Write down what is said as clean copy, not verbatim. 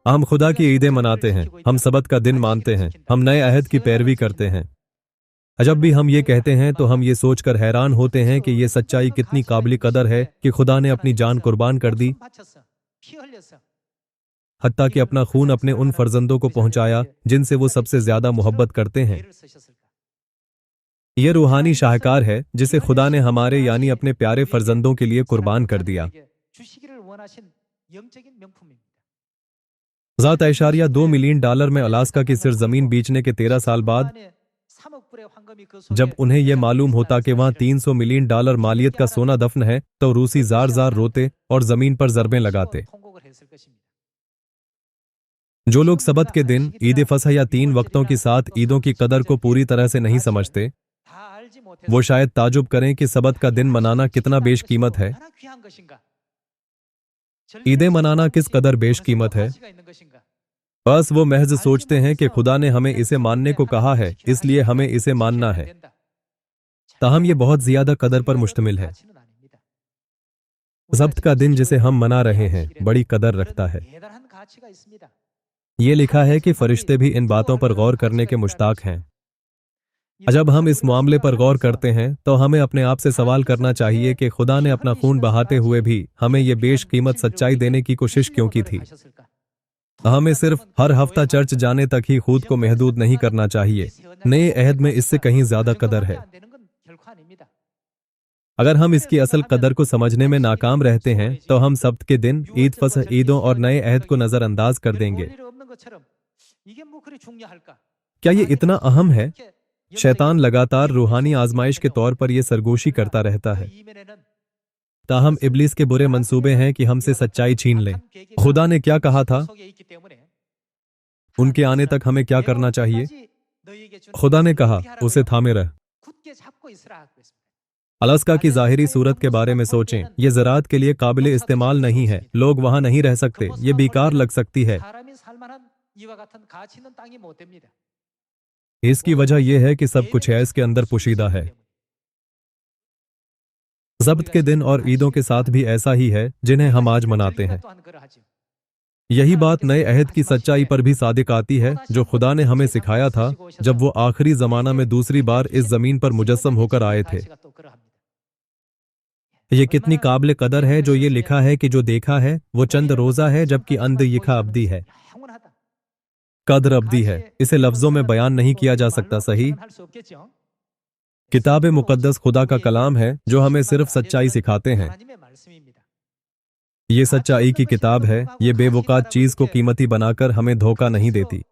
हम खुदा की ईदें मनाते हैं, हम सबत का दिन मानते हैं, हम नए अहद की पैरवी करते हैं। जब भी हम ये कहते हैं तो हम ये सोचकर हैरान होते हैं कि ये सच्चाई कितनी काबिल कदर है कि खुदा ने अपनी जान कुर्बान कर दी, हत्ता कि अपना खून अपने उन फर्जंदों को पहुंचाया जिनसे वो सबसे ज्यादा मोहब्बत करते हैं। ये रूहानी शाहकार है जिसे खुदा ने हमारे यानी अपने प्यारे फर्जंदों के लिए कुर्बान कर दिया। ज़ात ऐशारिया $2 मिलियन में अलास्का की सिरजमीन बेचने के 13 साल बाद, जब उन्हें यह मालूम होता कि वहां $300 मिलियन मालियत का सोना दफन है, तो रूसी जार जार रोते और जमीन पर जरबें लगाते। जो लोग सबत के दिन, ईद फसह या 3 वक्तों की 7 ईदों की कदर को पूरी तरह से नहीं समझते, वो शायद ताजुब करें कि सबत का दिन मनाना कितना बेशकीमत है। ईदें मनाना किस कदर बेशकीमत है। बस वो महज सोचते हैं कि खुदा ने हमें इसे मानने को कहा है, इसलिए हमें इसे मानना है। ताहम ये बहुत ज्यादा कदर पर मुश्तमिल है। ज़ब्त का दिन जिसे हम मना रहे हैं बड़ी कदर रखता है। ये लिखा है कि फरिश्ते भी इन बातों पर गौर करने के मुश्ताक हैं। जब हम इस मामले पर गौर करते हैं तो हमें अपने आप से सवाल करना चाहिए कि खुदा ने अपना खून बहाते हुए भी हमें ये बेशकीमत सच्चाई देने की कोशिश क्यों की थी। हमें सिर्फ हर हफ्ता चर्च जाने तक ही खुद को महदूद नहीं करना चाहिए। नए अहद में इससे कहीं ज्यादा कदर है। अगर हम इसकी असल कदर को समझने में नाकाम रहते हैं तो हम सब्त के दिन, ईद फसह ईदों और नए अहद को नजरअंदाज कर देंगे। क्या ये इतना अहम है? शैतान लगातार रूहानी आजमाइश के तौर पर यह सरगोशी करता रहता है। ताहम इब्लीस के बुरे मंसूबे हैं कि हमसे सच्चाई छीन लें। खुदा ने क्या कहा था? उनके आने तक हमें क्या करना चाहिए? खुदा ने कहा, उसे थामे रह। अलास्का की जाहिरी सूरत के बारे में सोचें। यह ज़राअत के लिए काबिल इस्तेमाल नहीं है। लोग वहां नहीं रह सकते। ये बेकार लग सकती है। इसकी वजह यह है कि सब कुछ है इसके अंदर पोशीदा है। ज़ब्त के दिन और ईदों के साथ भी ऐसा ही है जिन्हें हम आज मनाते हैं। यही बात नए अहद की सच्चाई पर भी सादिक आती है जो खुदा ने हमें सिखाया था जब वो आखिरी जमाना में दूसरी बार इस जमीन पर मुजस्सम होकर आए थे। ये कितनी काबिल कदर है जो ये लिखा है कि जो देखा है वो चंद रोजा है जबकि अंदयिखा अब्दी है। कद्र अब्दी है, इसे लफ्जों में बयान नहीं किया जा सकता। सही, किताब मुकद्दस खुदा का कलाम है जो हमें सिर्फ सच्चाई सिखाते हैं। ये सच्चाई की किताब है। ये बेवकात चीज को कीमती बनाकर हमें धोखा नहीं देती।